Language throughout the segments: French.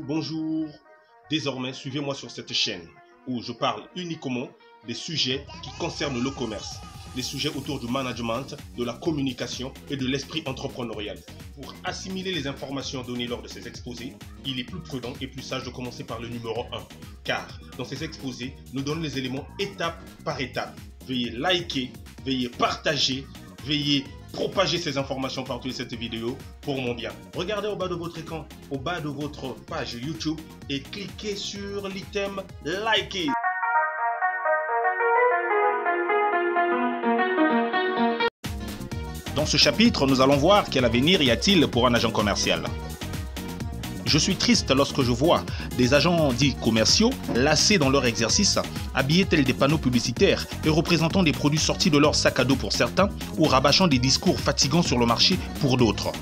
Bonjour, désormais suivez-moi sur cette chaîne où je parle uniquement des sujets qui concernent le commerce, les sujets autour du management, de la communication et de l'esprit entrepreneurial. Pour assimiler les informations données lors de ces exposés, il est plus prudent et plus sage de commencer par le numéro 1, car dans ces exposés, nous donnons les éléments étape par étape. Veuillez liker, veuillez partager, veuillez propager ces informations partout de cette vidéo pour mon bien. Regardez au bas de votre écran, au bas de votre page YouTube et cliquez sur l'item liker. Dans ce chapitre, nous allons voir quel avenir y a-t-il pour un agent commercial. Je suis triste lorsque je vois des agents dits commerciaux lassés dans leur exercice, habillés tels des panneaux publicitaires et représentant des produits sortis de leur sac à dos pour certains ou rabâchant des discours fatigants sur le marché pour d'autres.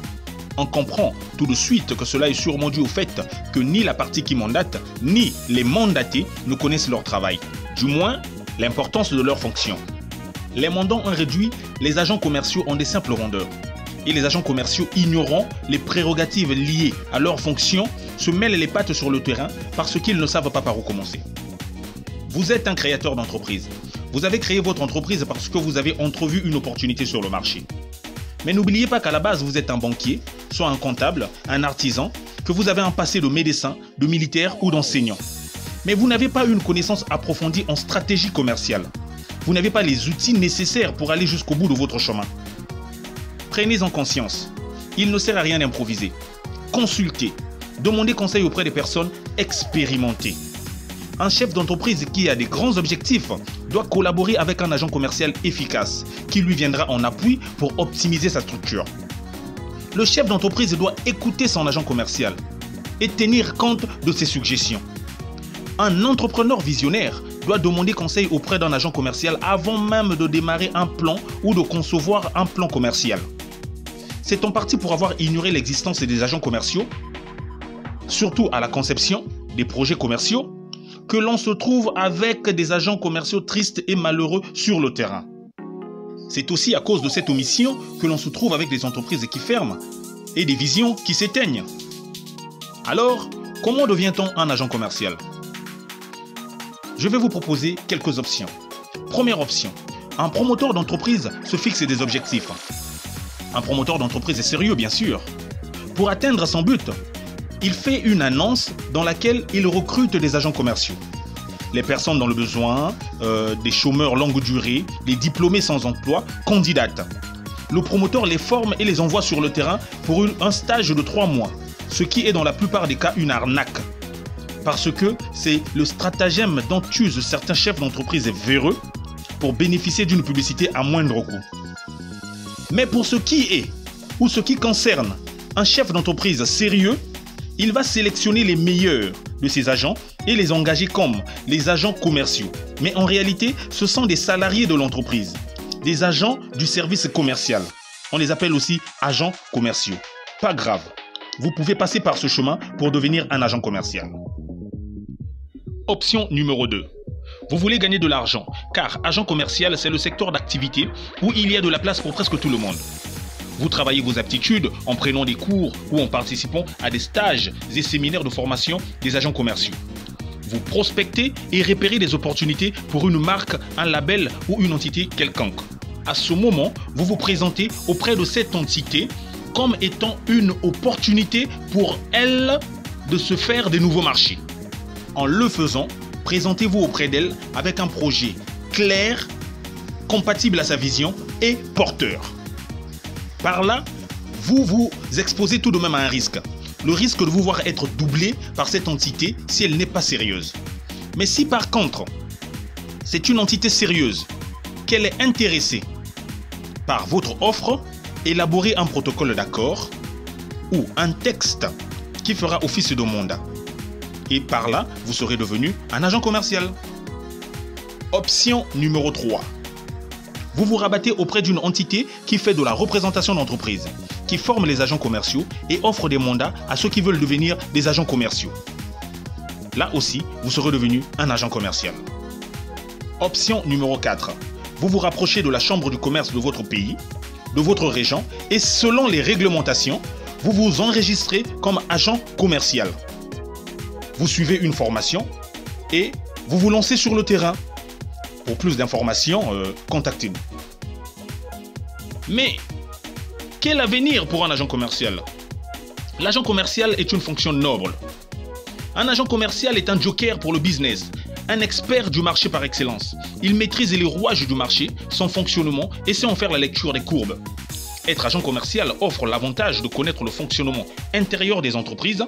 On comprend tout de suite que cela est sûrement dû au fait que ni la partie qui mandate, ni les mandatés ne connaissent leur travail, du moins l'importance de leur fonction. Les mandants ont réduit les agents commerciaux en des simples vendeurs. Et les agents commerciaux ignorant les prérogatives liées à leur fonction se mêlent les pattes sur le terrain parce qu'ils ne savent pas par où commencer. Vous êtes un créateur d'entreprise. Vous avez créé votre entreprise parce que vous avez entrevu une opportunité sur le marché. Mais n'oubliez pas qu'à la base, vous êtes un banquier, soit un comptable, un artisan, que vous avez un passé de médecin, de militaire ou d'enseignant. Mais vous n'avez pas une connaissance approfondie en stratégie commerciale. Vous n'avez pas les outils nécessaires pour aller jusqu'au bout de votre chemin. Prenez-en conscience. Il ne sert à rien d'improviser. Consultez. Demandez conseil auprès des personnes expérimentées. Un chef d'entreprise qui a des grands objectifs doit collaborer avec un agent commercial efficace qui lui viendra en appui pour optimiser sa structure. Le chef d'entreprise doit écouter son agent commercial et tenir compte de ses suggestions. Un entrepreneur visionnaire doit demander conseil auprès d'un agent commercial avant même de démarrer un plan ou de concevoir un plan commercial. C'est en partie pour avoir ignoré l'existence des agents commerciaux, surtout à la conception des projets commerciaux, que l'on se trouve avec des agents commerciaux tristes et malheureux sur le terrain. C'est aussi à cause de cette omission que l'on se trouve avec des entreprises qui ferment et des visions qui s'éteignent. Alors, comment devient-on un agent commercial ? Je vais vous proposer quelques options. Première option, un promoteur d'entreprise se fixe des objectifs. Un promoteur d'entreprise est sérieux, bien sûr. Pour atteindre son but, il fait une annonce dans laquelle il recrute des agents commerciaux. Les personnes dans le besoin, des chômeurs longue durée, des diplômés sans emploi, candidatent. Le promoteur les forme et les envoie sur le terrain pour un stage de 3 mois, ce qui est dans la plupart des cas une arnaque. Parce que c'est le stratagème dont usent certains chefs d'entreprise véreux pour bénéficier d'une publicité à moindre coût. Mais pour ce qui est, ou ce qui concerne un chef d'entreprise sérieux, il va sélectionner les meilleurs de ses agents et les engager comme les agents commerciaux. Mais en réalité, ce sont des salariés de l'entreprise, des agents du service commercial. On les appelle aussi agents commerciaux. Pas grave, vous pouvez passer par ce chemin pour devenir un agent commercial. Option numéro 2. Vous voulez gagner de l'argent, car agent commercial, c'est le secteur d'activité où il y a de la place pour presque tout le monde. Vous travaillez vos aptitudes en prenant des cours ou en participant à des stages et séminaires de formation des agents commerciaux. Vous prospectez et repérez des opportunités pour une marque, un label ou une entité quelconque. À ce moment, vous vous présentez auprès de cette entité comme étant une opportunité pour elle de se faire des nouveaux marchés. En le faisant, présentez-vous auprès d'elle avec un projet clair, compatible à sa vision et porteur. Par là, vous vous exposez tout de même à un risque. Le risque de vous voir être doublé par cette entité si elle n'est pas sérieuse. Mais si par contre, c'est une entité sérieuse, qu'elle est intéressée par votre offre, élaborez un protocole d'accord ou un texte qui fera office de mandat. Et par là, vous serez devenu un agent commercial. Option numéro 3. vous vous rabattez auprès d'une entité qui fait de la représentation d'entreprise, qui forme les agents commerciaux et offre des mandats à ceux qui veulent devenir des agents commerciaux. Là aussi, vous serez devenu un agent commercial. Option numéro 4. Vous vous rapprochez de la chambre du commerce de votre pays, de votre région, et selon les réglementations, vous vous enregistrez comme agent commercial. Vous suivez une formation et vous vous lancez sur le terrain. Pour plus d'informations, contactez-nous. Mais quel avenir pour un agent commercial? L'agent commercial est une fonction noble. Un agent commercial est un joker pour le business, un expert du marché par excellence. Il maîtrise les rouages du marché, son fonctionnement et sait en faire la lecture des courbes. Être agent commercial offre l'avantage de connaître le fonctionnement intérieur des entreprises,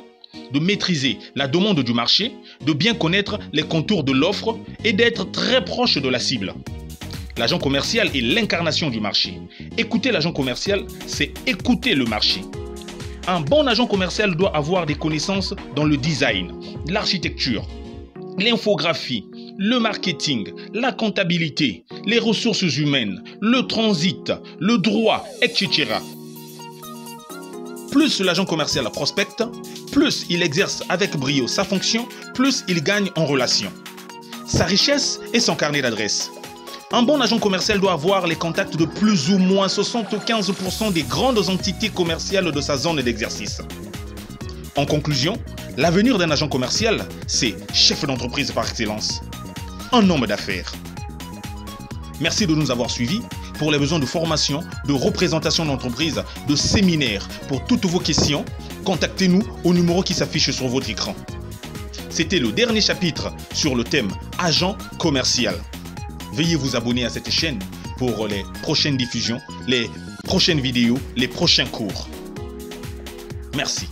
de maîtriser la demande du marché, de bien connaître les contours de l'offre et d'être très proche de la cible. L'agent commercial est l'incarnation du marché. Écouter l'agent commercial, c'est écouter le marché. Un bon agent commercial doit avoir des connaissances dans le design, l'architecture, l'infographie, le marketing, la comptabilité, les ressources humaines, le transit, le droit, etc. Plus l'agent commercial prospecte, plus il exerce avec brio sa fonction, plus il gagne en relation. Sa richesse est son carnet d'adresses. Un bon agent commercial doit avoir les contacts de plus ou moins 75% des grandes entités commerciales de sa zone d'exercice. En conclusion, l'avenir d'un agent commercial, c'est chef d'entreprise par excellence, un homme d'affaires. Merci de nous avoir suivis. Pour les besoins de formation, de représentation d'entreprise, de séminaires, pour toutes vos questions, contactez-nous au numéro qui s'affiche sur votre écran. C'était le dernier chapitre sur le thème agent commercial. Veuillez vous abonner à cette chaîne pour les prochaines diffusions, les prochaines vidéos, les prochains cours. Merci.